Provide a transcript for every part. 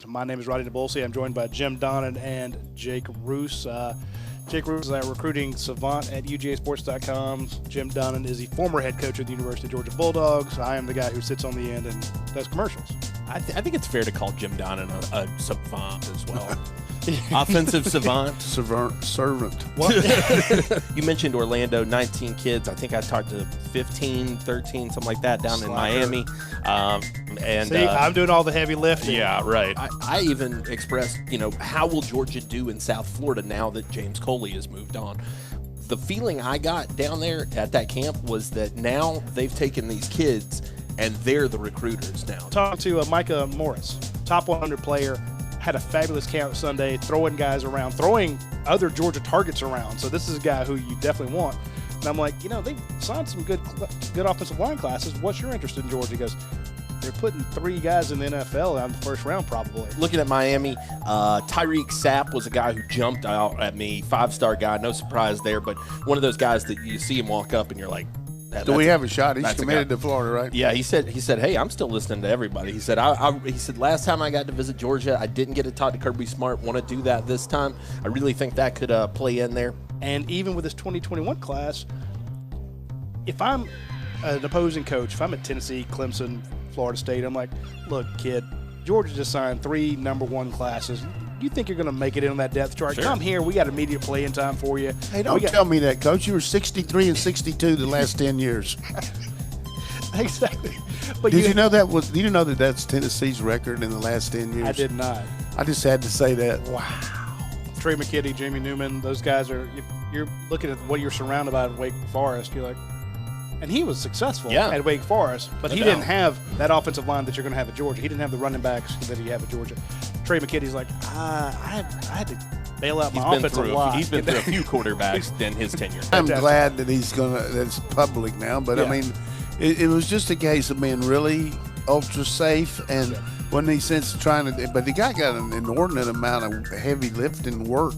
My name is Radi Nabulsi. I'm joined by Jim Donnan and Jake Roos. Jake Roos is a recruiting savant at UGAsports.com. Jim Donnan is the former head coach of the University of Georgia Bulldogs. I am the guy who sits on the end and does commercials. I think it's fair to call Jim Donnan a savant as well. Offensive savant. Servant. What? You mentioned Orlando, 19 kids. I think I talked to 15, 13, something like that down in Miami. See, I'm doing all the heavy lifting. Yeah, right. I even expressed, how will Georgia do in South Florida now that James Coley has moved on? The feeling I got down there at that camp was that now they've taken these kids and they're the recruiters now. Talk to Micah Morris, top 100 player. Had a fabulous camp Sunday, throwing guys around, throwing other Georgia targets around. So this is a guy who you definitely want. And I'm like, they've signed some good offensive line classes. What's your interest in Georgia? He goes, they're putting 3 guys in the NFL out in the first round probably. Looking at Miami, Tyreek Sapp was a guy who jumped out at me, 5-star guy, no surprise there, but one of those guys that you see him walk up and you're like, do we have a shot? He's committed to Florida, right? Yeah, he said, hey, I'm still listening to everybody. He said, last time I got to visit Georgia, I didn't get to talk to Kirby Smart. Want to do that this time. I really think that could play in there. And even with this 2021 class, if I'm an opposing coach, if I'm at Tennessee, Clemson, Florida State, I'm like, look, kid, Georgia just signed 3 number 1 classes. You think you're going to make it in on that depth chart? Sure. Come here. We got immediate playing time for you. Hey, don't tell me that, Coach. You were 63 and 62 the last 10 years. Exactly. But you know that that's Tennessee's record in the last 10 years? I did not. I just had to say that. Wow. Trey McKitty, Jamie Newman, those guys are – you're looking at what you're surrounded by at Wake Forest. You're like – and he was successful at Wake Forest, but he didn't have that offensive line that you're going to have at Georgia. He didn't have the running backs that he had at Georgia. Trey McKitty's like, I had to bail out my offensive line. He's been through a few quarterbacks in his tenure. I'm glad that that's public now, but I mean, it was just a case of being really ultra safe and wasn't any sense of trying to. But the guy got an inordinate amount of heavy lifting work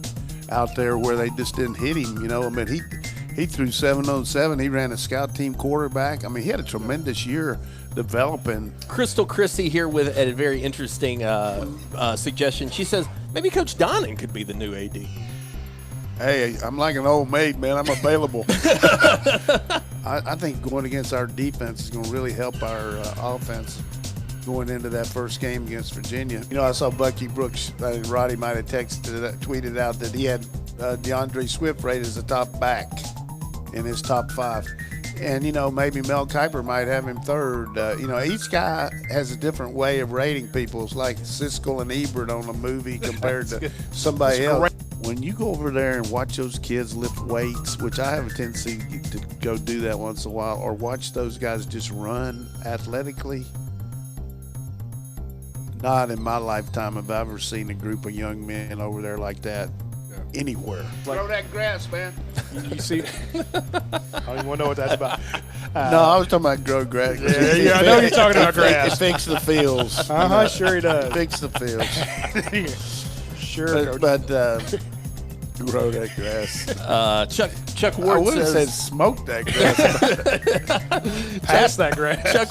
out there where they just didn't hit him. I mean, he threw 7 on 7. He ran a scout team quarterback. I mean, he had a tremendous year developing. Crystal Christie here with a very interesting suggestion. She says maybe Coach Donnan could be the new AD. Hey, I'm like an old maid, man. I'm available. I think going against our defense is going to really help our offense going into that first game against Virginia. I saw Bucky Brooks, Roddy might have tweeted out that he had DeAndre Swift rated as a top back in his top 5. And, maybe Mel Kiper might have him 3rd. Each guy has a different way of rating people. It's like Siskel and Ebert on a movie compared to somebody else. When you go over there and watch those kids lift weights, which I have a tendency to go do that once in a while, or watch those guys just run athletically, not in my lifetime have I ever seen a group of young men over there like that. Anywhere. Throw that grass, man. You see, I don't even want to know what that's about. No, I was talking about grow grass. Yeah, I know you're talking about grass. Fix the fields. Sure he does. Fix the fields. Sure. But grow that grass. Chuck Ward I would have says, said smoke that grass. Pass that grass. Chuck